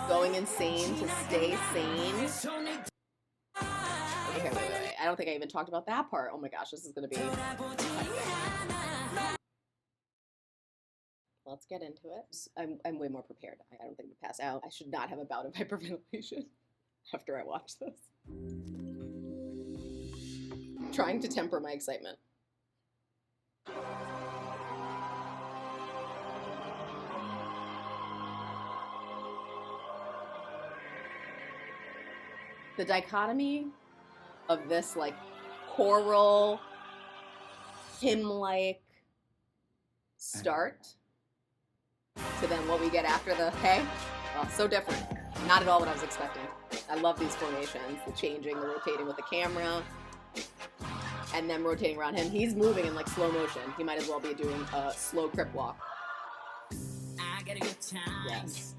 Going insane to stay sane. Okay, wait. I don't think I even talked about that part. Oh my gosh, this is gonna be hectic. Let's get into it. I'm way more prepared. I don't think we pass out. I should not have a bout of hyperventilation after I watch this. Trying to temper my excitement. The dichotomy of this like choral, hymn-like start to then what we get after the hey, well, so different. Not at all what I was expecting. I love these formations, the changing, the rotating with the camera, and then rotating around him. He's moving in like slow motion. He might as well be doing a slow crip walk. Yes.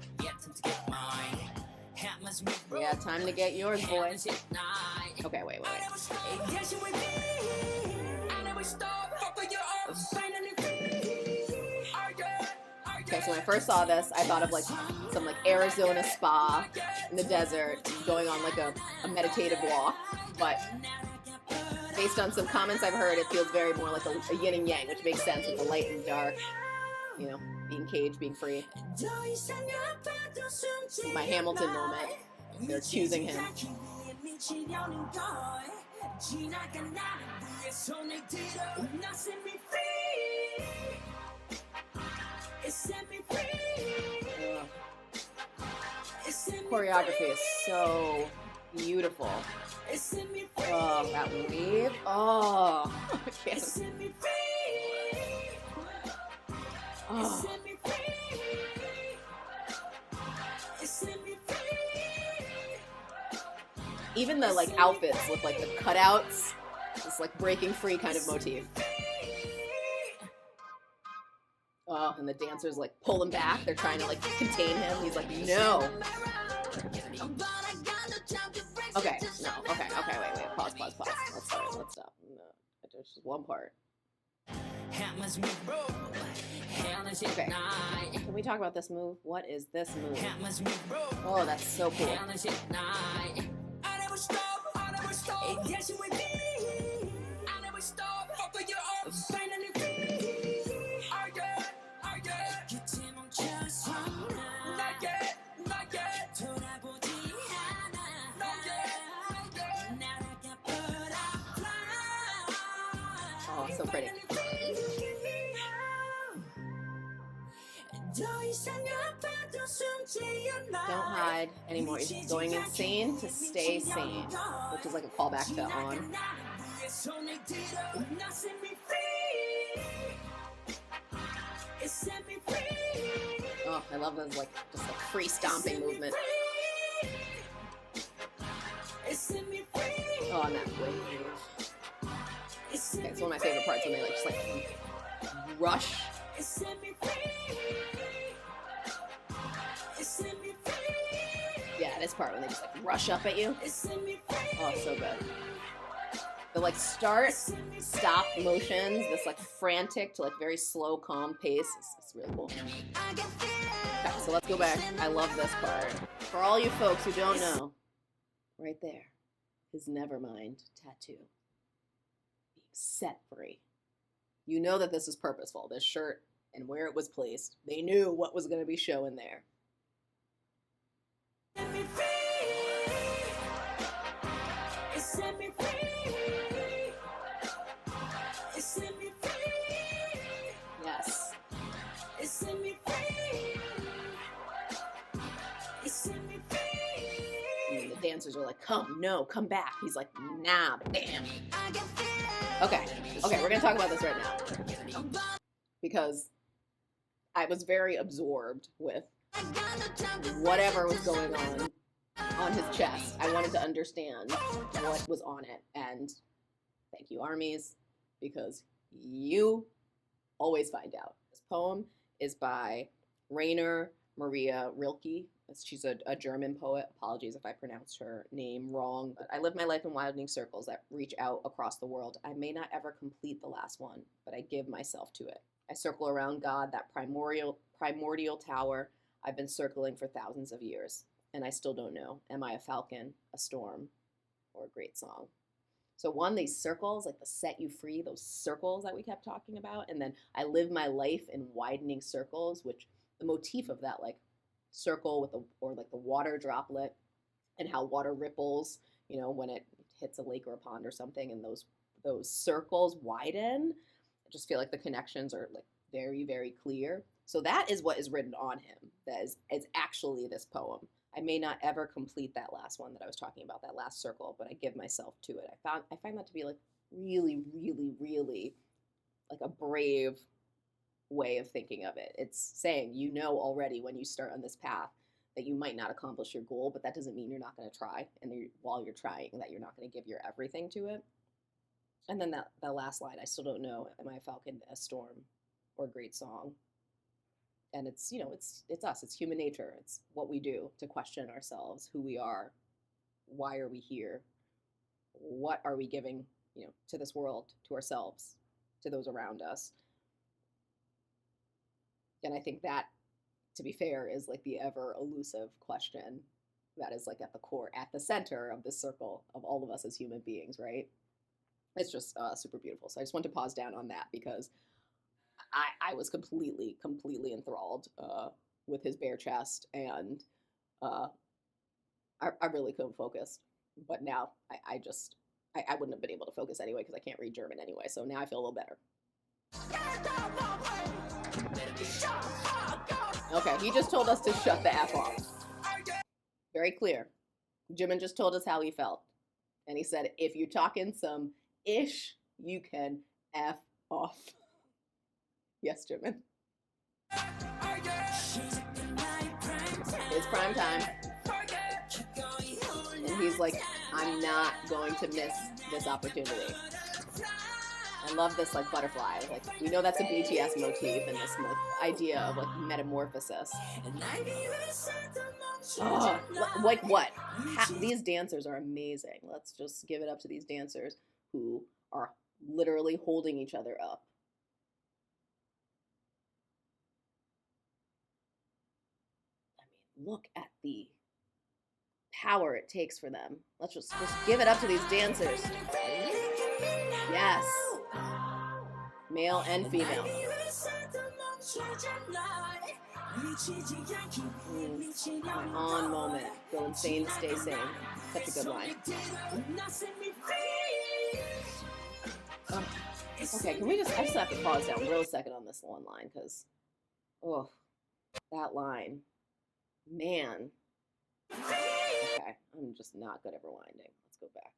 Yeah, time to get yours, boy. Okay, wait. Okay, so when I first saw this, I thought of like some like Arizona spa in the desert, going on like a meditative walk. But based on some comments I've heard, it feels very more like a yin and yang, which makes sense with the light and dark. You know, being caged, being free. My Hamilton moment. They're choosing him. Choreography is so beautiful. Oh, that wave. Oh, I can't. Oh. Even the like outfits look like the cutouts. This like breaking free kind of motif. Oh, and the dancers like pull him back. They're trying to like contain him. He's like, no. Okay, no. Okay, wait. Pause. Let's stop. No, there's just one part. Okay, can we talk about this move? What is this move? Oh, that's so cool. Oh, so pretty. Don't hide anymore. He's going insane to stay sane, which is like a callback to On. Oh, I love those like just like free stomping movement. Oh, and that wave. Okay, it's one of my favorite parts when they like just like rush. Yeah, this part when they just like rush up at you. Oh, so good. The like start, stop motions, this like frantic to like very slow, calm pace. It's really cool. Okay, so let's go back. I love this part. For all you folks who don't know, right there, his Nevermind tattoo. Being set free. You know that this is purposeful, this shirt and where it was placed. They knew what was going to be showing there. Yes. And the dancers are like, come back. He's like, nah, bam. Okay, we're gonna talk about this right now. Because I was very absorbed with whatever was going on his chest. I wanted to understand what was on it. And thank you, armies, because you always find out. This poem is by Rainer Maria Rilke. She's a German poet. Apologies if I pronounced her name wrong. But I live my life in widening circles that reach out across the world. I may not ever complete the last one, but I give myself to it. I circle around God, that primordial tower I've been circling for thousands of years. and I still don't know. Am I a falcon, a storm, or a great song? So one, these circles, like the set you free, those circles that we kept talking about. And then I live my life in widening circles, which the motif of that, like circle with the, or like the water droplet and how water ripples, you know, when it hits a lake or a pond or something, and those circles widen. I just feel like the connections are like very, very clear. So that is what is written on him. That is actually this poem. I may not ever complete that last one that I was talking about, that last circle, but I give myself to it. I find that to be like really, really, really like a brave way of thinking of it. It's saying, you know, already when you start on this path that you might not accomplish your goal, but that doesn't mean you're not going to try. And while you're trying, that you're not going to give your everything to it. And then that last line, I still don't know, am I a falcon, a storm, or a great song? And it's, you know, it's us, it's human nature. It's what we do to question ourselves, who we are, why are we here? What are we giving, you know, to this world, to ourselves, to those around us? And I think that, to be fair, is like the ever elusive question that is like at the core, at the center of this circle of all of us as human beings, right? It's just super beautiful. So I just want to pause down on that because I was completely enthralled with his bare chest, and I really couldn't focus. But now I wouldn't have been able to focus anyway because I can't read German anyway. So now I feel a little better. Okay, he just told us to shut the F off. Very clear. Jimin just told us how he felt. And he said, if you're talking some ish, you can F off. Yes, Jimin. It's prime time. And he's like, I'm not going to miss this opportunity. I love this like butterfly. Like, we know that's a BTS motif and this like idea of like metamorphosis. Oh, like what? These dancers are amazing. Let's just give it up to these dancers who are literally holding each other up. Look at the power it takes for them. Let's just give it up to these dancers. Yes. Male and female. My on moment. Go insane, stay sane. Such a good line. Okay, can we I just have to pause down real second on this one line because, oh, that line. Man. Okay, I'm just not good at rewinding. Let's go back.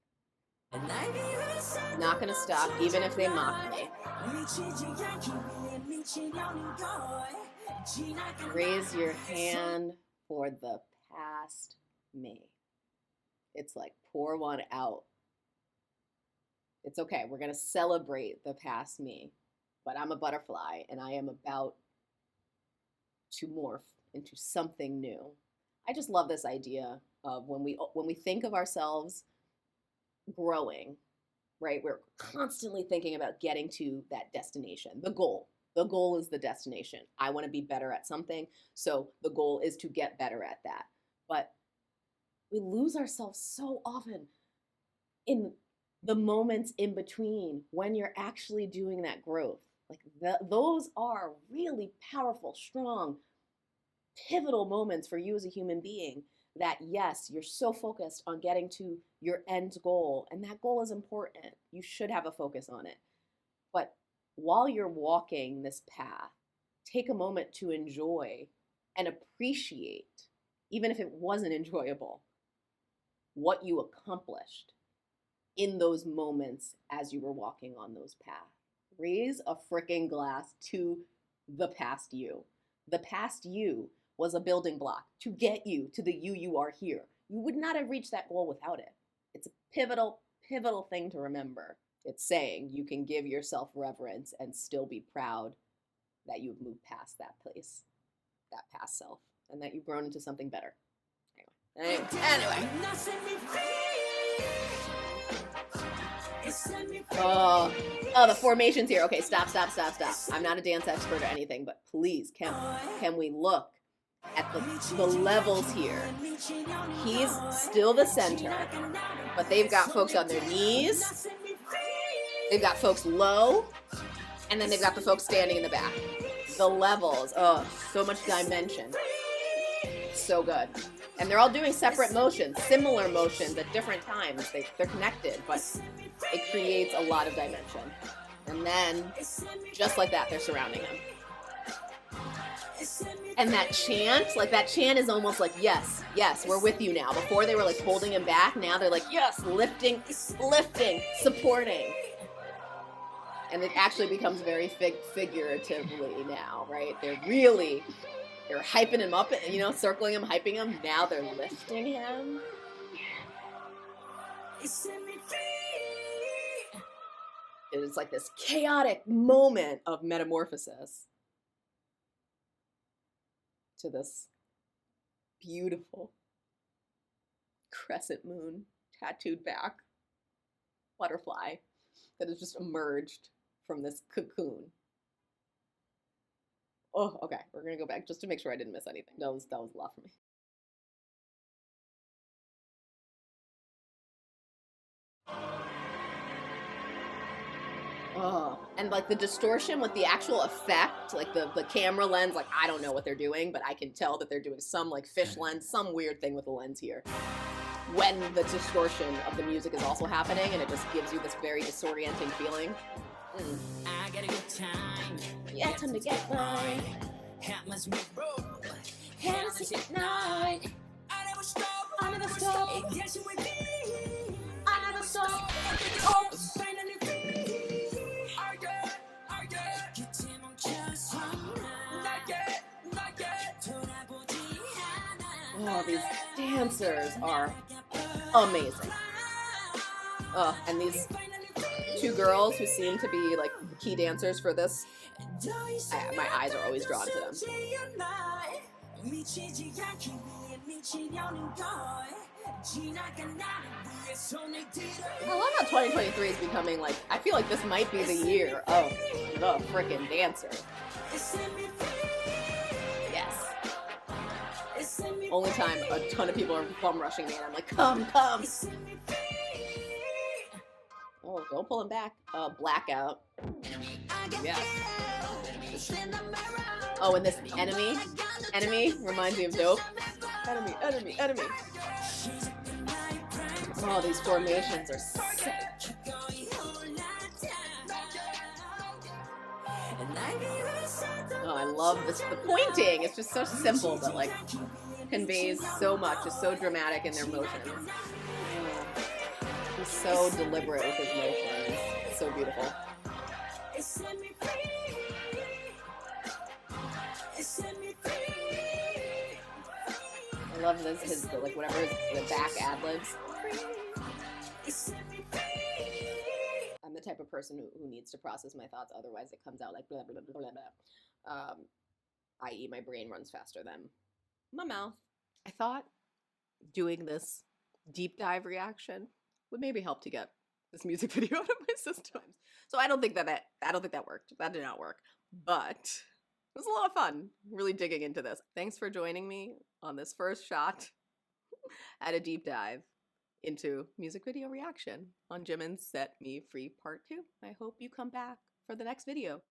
Not gonna stop, even if they mock me. Raise your hand for the past me. It's like, pour one out. It's okay, we're gonna celebrate the past me. But I'm a butterfly, and I am about to morph into something new. I just love this idea of when we think of ourselves growing, right? We're constantly thinking about getting to that destination, the goal. The goal is the destination. I want to be better at something, so the goal is to get better at that. But we lose ourselves so often in the moments in between when you're actually doing that growth. Like those are really powerful, strong, pivotal moments for you as a human being that, yes, you're so focused on getting to your end goal, and that goal is important. You should have a focus on it. But while you're walking this path, take a moment to enjoy and appreciate, even if it wasn't enjoyable, what you accomplished in those moments as you were walking on those paths. Raise a freaking glass to the past you. The past you was a building block to get you to the you are here. You would not have reached that goal without it. It's a pivotal thing to remember. It's saying you can give yourself reverence and still be proud that you've moved past that place, that past self, and that you've grown into something better. Anyway. Oh, the formations here. Okay, stop. I'm not a dance expert or anything, but please, can we look at the levels here. He's still the center, but they've got folks on their knees, they've got folks low, and then they've got the folks standing in the back. The levels, oh, so much dimension. So good. And they're all doing separate motions, similar motions at different times. They're connected, but it creates a lot of dimension. And then, just like that, they're surrounding him. And that chant is almost like, yes, yes, we're with you now. Before they were like holding him back, now they're like, yes, lifting, supporting. And it actually becomes very figuratively now, right? They're hyping him up, you know, circling him, hyping him. Now they're lifting him. It's like this chaotic moment of metamorphosis to this beautiful crescent moon tattooed back butterfly that has just emerged from this cocoon. Oh, okay, we're gonna go back just to make sure I didn't miss anything. That was a lot for me. Oh, and like the distortion with the actual effect, like the camera lens, like I don't know what they're doing, but I can tell that they're doing some like fish lens, some weird thing with the lens here. When the distortion of the music is also happening, and it just gives you this very disorienting feeling. I got a good time. Yeah, time to get mine. Night. I never stop. I never stop. I never stop. Oh, these dancers are amazing. Oh, and these two girls who seem to be like the key dancers for this, my eyes are always drawn to them. I love how 2023 is becoming like, I feel like this might be the year of the frickin' dancer. Yes. Only time a ton of people are bum rushing me and I'm like, come. Oh, don't pull him back. Blackout. Yes. Oh, and this enemy reminds me of Dope. Enemy. Oh, these formations are sick. Oh, I love this. The pointing, it's just so simple, but like conveys so much. It's so dramatic in their motions. He's so deliberate with his motions. It's so beautiful. I love this, his like whatever the back ad-libs. I'm the type of person who needs to process my thoughts, otherwise it comes out like blah, blah, blah, blah, blah. I.e. my brain runs faster than my mouth. I thought doing this deep dive reaction would maybe help to get this music video out of my system. So I don't think that worked. That did not work. But it was a lot of fun really digging into this. Thanks for joining me on this first shot at a deep dive into music video reaction on Jimin's Set Me Free Part 2. I hope you come back for the next video.